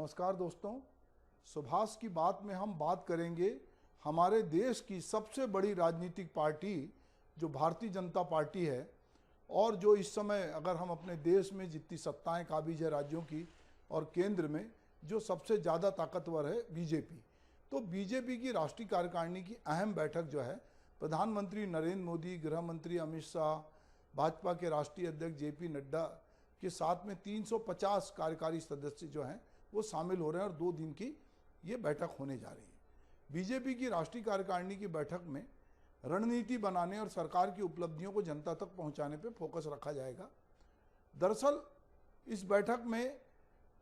नमस्कार दोस्तों, सुभाष की बात में हम बात करेंगे हमारे देश की सबसे बड़ी राजनीतिक पार्टी जो भारतीय जनता पार्टी है, और जो इस समय अगर हम अपने देश में जितनी सत्ताएं काबिज है राज्यों की और केंद्र में जो सबसे ज़्यादा ताकतवर है बीजेपी। तो बीजेपी की राष्ट्रीय कार्यकारिणी की अहम बैठक जो है प्रधानमंत्री नरेंद्र मोदी, गृह मंत्री अमित शाह, भाजपा के राष्ट्रीय अध्यक्ष जेपी नड्डा के साथ में 350 कार्यकारी सदस्य जो हैं वो शामिल हो रहे हैं और 2 दिन की ये बैठक होने जा रही है। बीजेपी की राष्ट्रीय कार्यकारिणी की बैठक में रणनीति बनाने और सरकार की उपलब्धियों को जनता तक पहुंचाने पर फोकस रखा जाएगा। दरअसल इस बैठक में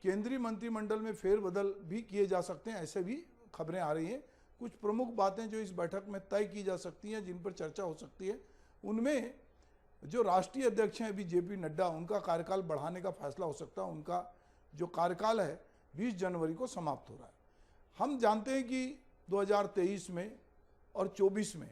केंद्रीय मंत्रिमंडल में फेरबदल भी किए जा सकते हैं, ऐसे भी खबरें आ रही हैं। कुछ प्रमुख बातें जो इस बैठक में तय की जा सकती हैं, जिन पर चर्चा हो सकती है, उनमें जो राष्ट्रीय अध्यक्ष हैं अभी जेपी नड्डा, उनका कार्यकाल बढ़ाने का फैसला हो सकता है। उनका जो कार्यकाल है 20 जनवरी को समाप्त हो रहा है। हम जानते हैं कि 2023 में और 24 में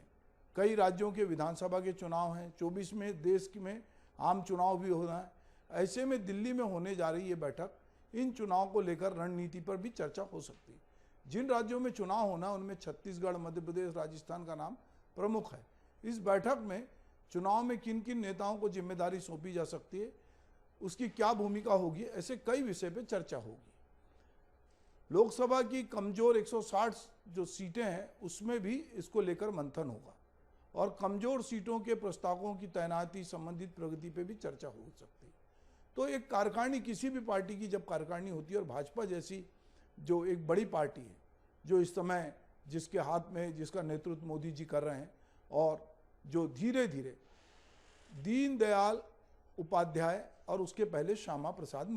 कई राज्यों के विधानसभा के चुनाव हैं, 24 में देश में आम चुनाव भी हो रहा है। ऐसे में दिल्ली में होने जा रही ये बैठक, इन चुनाव को लेकर रणनीति पर भी चर्चा हो सकती है। जिन राज्यों में चुनाव होना उनमें छत्तीसगढ़, मध्य प्रदेश, राजस्थान का नाम प्रमुख है। इस बैठक में चुनाव में किन किन नेताओं को जिम्मेदारी सौंपी जा सकती है, उसकी क्या भूमिका होगी, ऐसे कई विषय पर चर्चा होगी। लोकसभा की कमजोर 160 जो सीटें हैं उसमें भी इसको लेकर मंथन होगा और कमजोर सीटों के प्रस्तावकों की तैनाती संबंधित प्रगति पे भी चर्चा हो सकती है। तो एक कार्यकारिणी, किसी भी पार्टी की जब कार्यकारिणी होती है, और भाजपा जैसी जो एक बड़ी पार्टी है जो इस समय जिसके हाथ में, जिसका नेतृत्व मोदी जी कर रहे हैं, और जो धीरे धीरे दीनदयाल उपाध्याय और उसके पहले श्यामा प्रसाद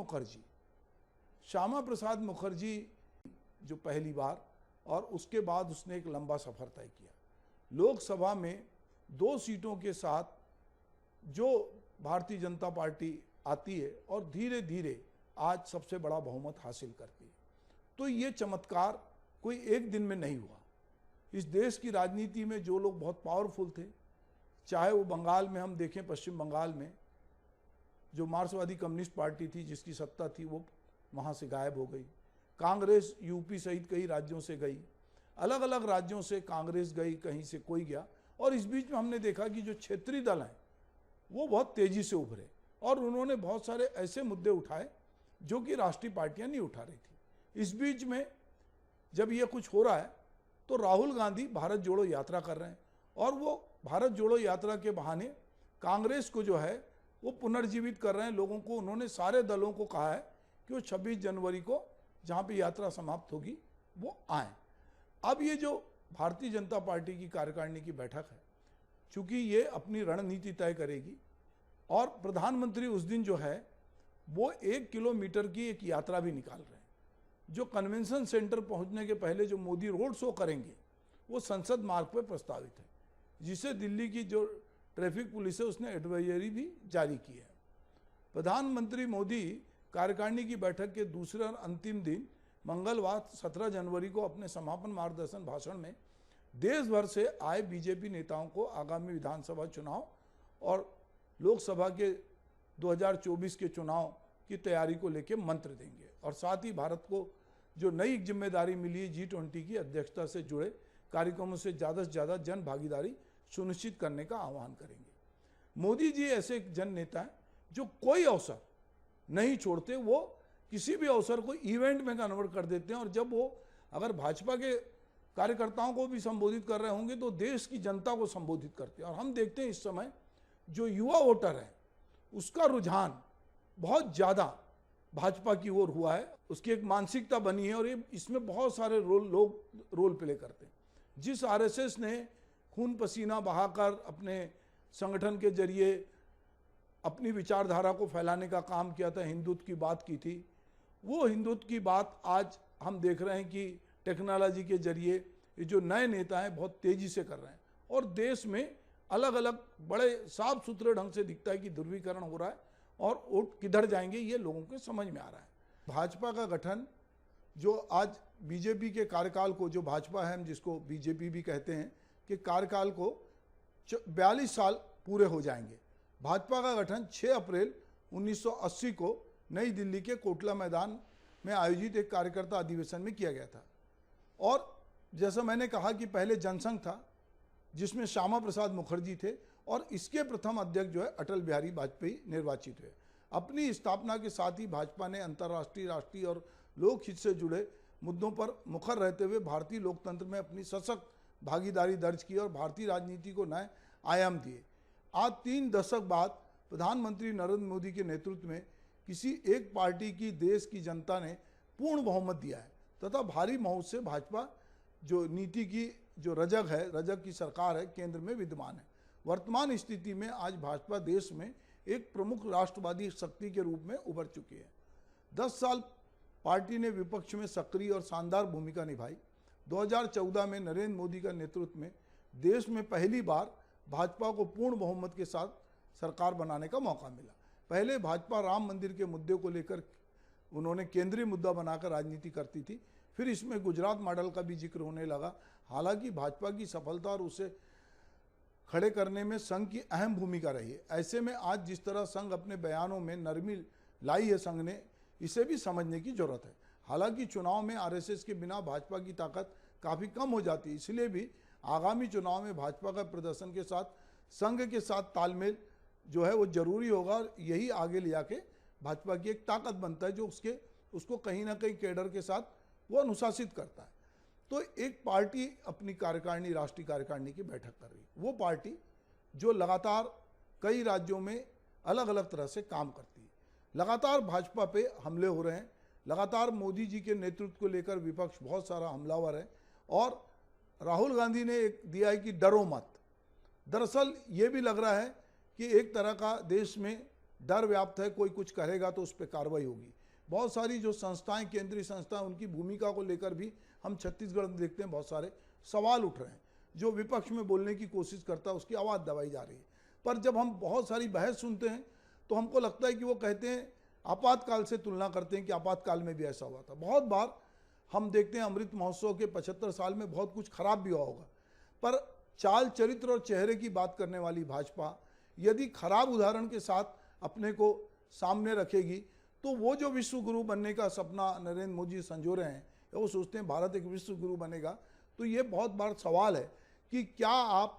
मुखर्जी जो पहली बार, और उसके बाद उसने एक लंबा सफर तय किया। लोकसभा में 2 सीटों के साथ जो भारतीय जनता पार्टी आती है और धीरे धीरे आज सबसे बड़ा बहुमत हासिल करती है। तो ये चमत्कार कोई एक दिन में नहीं हुआ। इस देश की राजनीति में जो लोग बहुत पावरफुल थे, चाहे वो बंगाल में हम देखें, पश्चिम बंगाल में जो मार्क्सवादी कम्युनिस्ट पार्टी थी जिसकी सत्ता थी वो वहाँ से गायब हो गई। कांग्रेस यूपी सहित कई राज्यों से गई, अलग अलग राज्यों से कांग्रेस गई, कहीं से कोई गया। और इस बीच में हमने देखा कि जो क्षेत्रीय दल हैं वो बहुत तेजी से उभरे और उन्होंने बहुत सारे ऐसे मुद्दे उठाए जो कि राष्ट्रीय पार्टियां नहीं उठा रही थी। इस बीच में जब ये कुछ हो रहा है तो राहुल गांधी भारत जोड़ो यात्रा कर रहे हैं और वो भारत जोड़ो यात्रा के बहाने कांग्रेस को जो है वो पुनर्जीवित कर रहे हैं। लोगों को, उन्होंने सारे दलों को कहा है कि वो 26 जनवरी को जहाँ पे यात्रा समाप्त होगी वो आए। अब ये जो भारतीय जनता पार्टी की कार्यकारिणी की बैठक है, चूंकि ये अपनी रणनीति तय करेगी और प्रधानमंत्री उस दिन जो है वो 1 किलोमीटर की एक यात्रा भी निकाल रहे हैं। जो कन्वेंशन सेंटर पहुंचने के पहले जो मोदी रोड शो करेंगे वो संसद मार्ग पर प्रस्तावित है, जिसे दिल्ली की जो ट्रैफिक पुलिस है उसने एडवाइजरी भी जारी की है। प्रधानमंत्री मोदी कार्यकारिणी की बैठक के दूसरे और अंतिम दिन मंगलवार 17 जनवरी को अपने समापन मार्गदर्शन भाषण में देश भर से आए बीजेपी नेताओं को आगामी विधानसभा चुनाव और लोकसभा के 2024 के चुनाव की तैयारी को लेकर मंत्र देंगे और साथ ही भारत को जो नई जिम्मेदारी मिली है G20 की अध्यक्षता से जुड़े कार्यक्रमों से ज़्यादा जन भागीदारी सुनिश्चित करने का आह्वान करेंगे। मोदी जी ऐसे एक जन नेता हैं जो कोई अवसर नहीं छोड़ते, वो किसी भी अवसर को इवेंट में कन्वर्ट कर देते हैं। और जब वो अगर भाजपा के कार्यकर्ताओं को भी संबोधित कर रहे होंगे तो देश की जनता को संबोधित करते हैं। और हम देखते हैं इस समय जो युवा वोटर है उसका रुझान बहुत ज़्यादा भाजपा की ओर हुआ है, उसकी एक मानसिकता बनी है और ये इसमें बहुत सारे लोग रोल प्ले करते हैं। जिस आरएसएस ने खून पसीना बहाकर अपने संगठन के जरिए अपनी विचारधारा को फैलाने का काम किया था, हिंदुत्व की बात की थी, वो हिंदुत्व की बात आज हम देख रहे हैं कि टेक्नोलॉजी के जरिए ये जो नए नेता हैं बहुत तेजी से कर रहे हैं और देश में अलग अलग बड़े साफ सुथरे ढंग से दिखता है कि ध्रुवीकरण हो रहा है और वोट किधर जाएंगे ये लोगों के समझ में आ रहा है। भाजपा का गठन जो आज बीजेपी के कार्यकाल को, जो भाजपा है हम जिसको बीजेपी भी कहते हैं, कि कार्यकाल को 42 साल पूरे हो जाएंगे। भाजपा का गठन 6 अप्रैल 1980 को नई दिल्ली के कोटला मैदान में आयोजित एक कार्यकर्ता अधिवेशन में किया गया था। और जैसा मैंने कहा कि पहले जनसंघ था जिसमें श्यामा प्रसाद मुखर्जी थे और इसके प्रथम अध्यक्ष जो है अटल बिहारी वाजपेयी निर्वाचित हुए। अपनी स्थापना के साथ ही भाजपा ने अंतर्राष्ट्रीय, राष्ट्रीय और लोकहित से जुड़े मुद्दों पर मुखर रहते हुए भारतीय लोकतंत्र में अपनी सशक्त भागीदारी दर्ज की और भारतीय राजनीति को नए आयाम दिए। आज 3 दशक बाद प्रधानमंत्री नरेंद्र मोदी के नेतृत्व में किसी एक पार्टी की देश की जनता ने पूर्ण बहुमत दिया है तथा भारी मौत से भाजपा जो नीति की जो रजक की सरकार है केंद्र में विद्यमान है। वर्तमान स्थिति में आज भाजपा देश में एक प्रमुख राष्ट्रवादी शक्ति के रूप में उभर चुकी है। 10 साल पार्टी ने विपक्ष में सक्रिय और शानदार भूमिका निभाई। 2014 में नरेंद्र मोदी का नेतृत्व में देश में पहली बार भाजपा को पूर्ण बहुमत के साथ सरकार बनाने का मौका मिला। पहले भाजपा राम मंदिर के मुद्दे को लेकर उन्होंने केंद्रीय मुद्दा बनाकर राजनीति करती थी, फिर इसमें गुजरात मॉडल का भी जिक्र होने लगा। हालांकि भाजपा की सफलता और उसे खड़े करने में संघ की अहम भूमिका रही है। ऐसे में आज जिस तरह संघ अपने बयानों में नरमी लाई है, संघ ने इसे भी समझने की जरूरत है। हालांकि चुनाव में आरएसएस के बिना भाजपा की ताकत काफ़ी कम हो जाती है, इसलिए भी आगामी चुनाव में भाजपा का प्रदर्शन के साथ संघ के साथ तालमेल जो है वो जरूरी होगा और यही आगे ले जाके भाजपा की एक ताकत बनता है जो उसको कहीं ना कहीं कैडर के साथ वो अनुशासित करता है। तो एक पार्टी अपनी कार्यकारिणी, राष्ट्रीय कार्यकारिणी की बैठक कर रही है, वो पार्टी जो लगातार कई राज्यों में अलग अलग तरह से काम करती है। लगातार भाजपा पे हमले हो रहे हैं, लगातार मोदी जी के नेतृत्व को लेकर विपक्ष बहुत सारा हमलावर है और राहुल गांधी ने एक दिया है कि डरो मत। दरअसल ये भी लग रहा है कि एक तरह का देश में डर व्याप्त है, कोई कुछ कहेगा तो उस पर कार्रवाई होगी। बहुत सारी जो संस्थाएं, केंद्रीय संस्थाएं, उनकी भूमिका को लेकर भी हम छत्तीसगढ़ में देखते हैं बहुत सारे सवाल उठ रहे हैं। जो विपक्ष में बोलने की कोशिश करता है उसकी आवाज़ दबाई जा रही है। पर जब हम बहुत सारी बहस सुनते हैं तो हमको लगता है कि वो कहते हैं, आपातकाल से तुलना करते हैं कि आपातकाल में भी ऐसा हुआ था। बहुत बार हम देखते हैं अमृत महोत्सव के 75 साल में बहुत कुछ खराब भी हुआ होगा, पर चाल, चरित्र और चेहरे की बात करने वाली भाजपा यदि खराब उदाहरण के साथ अपने को सामने रखेगी तो वो जो विश्व गुरु बनने का सपना नरेंद्र मोदी संजो रहे हैं, वो सोचते हैं भारत एक विश्व गुरु बनेगा, तो ये बहुत बड़ा सवाल है कि क्या आप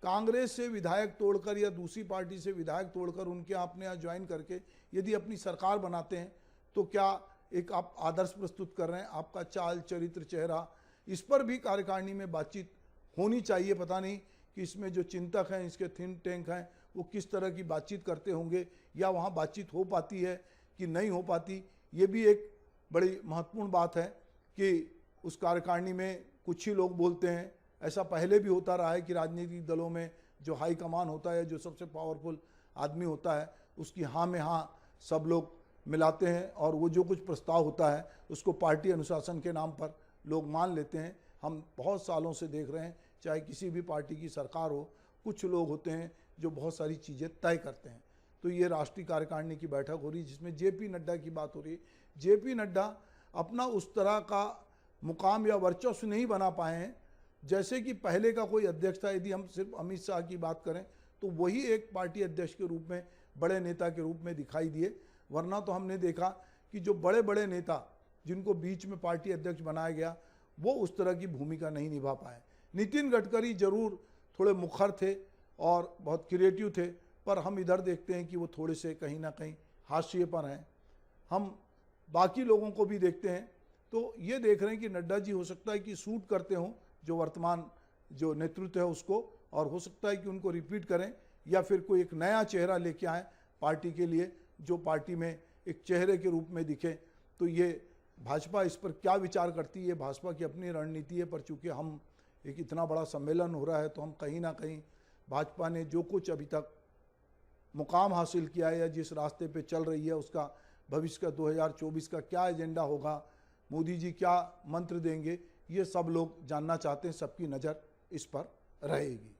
कांग्रेस से विधायक तोड़कर या दूसरी पार्टी से विधायक तोड़कर उनके अपने यहाँ ज्वाइन करके यदि अपनी सरकार बनाते हैं तो क्या एक आप आदर्श प्रस्तुत कर रहे हैं? आपका चाल, चरित्र, चेहरा, इस पर भी कार्यकारिणी में बातचीत होनी चाहिए। पता नहीं कि इसमें जो चिंतक हैं, इसके थिंक टैंक हैं, वो किस तरह की बातचीत करते होंगे या वहाँ बातचीत हो पाती है कि नहीं हो पाती। ये भी एक बड़ी महत्वपूर्ण बात है कि उस कार्यकारिणी में कुछ ही लोग बोलते हैं। ऐसा पहले भी होता रहा है कि राजनीतिक दलों में जो हाई कमान होता है, जो सबसे पावरफुल आदमी होता है, उसकी हाँ में हाँ सब लोग मिलाते हैं और वो जो कुछ प्रस्ताव होता है उसको पार्टी अनुशासन के नाम पर लोग मान लेते हैं। हम बहुत सालों से देख रहे हैं, चाहे किसी भी पार्टी की सरकार हो, कुछ लोग होते हैं जो बहुत सारी चीज़ें तय करते हैं। तो ये राष्ट्रीय कार्यकारिणी की बैठक हो रही है जिसमें जेपी नड्डा की बात हो रही है। जेपी नड्डा अपना उस तरह का मुकाम या वर्चस्व नहीं बना पाए हैं जैसे कि पहले का कोई अध्यक्ष था। यदि हम सिर्फ अमित शाह की बात करें तो वही एक पार्टी अध्यक्ष के रूप में, बड़े नेता के रूप में दिखाई दिए, वरना तो हमने देखा कि जो बड़े बड़े नेता जिनको बीच में पार्टी अध्यक्ष बनाया गया वो उस तरह की भूमिका नहीं निभा पाए। नितिन गडकरी जरूर थोड़े मुखर थे और बहुत क्रिएटिव थे, पर हम इधर देखते हैं कि वो थोड़े से कहीं ना कहीं हाशिए पर हैं। हम बाकी लोगों को भी देखते हैं तो ये देख रहे हैं कि नड्डा जी हो सकता है कि सूट करते हों जो वर्तमान जो नेतृत्व है उसको, और हो सकता है कि उनको रिपीट करें या फिर कोई एक नया चेहरा लेके आए पार्टी के लिए जो पार्टी में एक चेहरे के रूप में दिखे। तो ये भाजपा इस पर क्या विचार करती है, भाजपा की अपनी रणनीति है। पर चूंकि हम एक इतना बड़ा सम्मेलन हो रहा है तो हम कहीं ना कहीं भाजपा ने जो कुछ अभी तक मुकाम हासिल किया है या जिस रास्ते पे चल रही है उसका भविष्य का 2024 का क्या एजेंडा होगा, मोदी जी क्या मंत्र देंगे, ये सब लोग जानना चाहते हैं। सबकी नज़र इस पर रहेगी।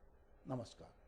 नमस्कार।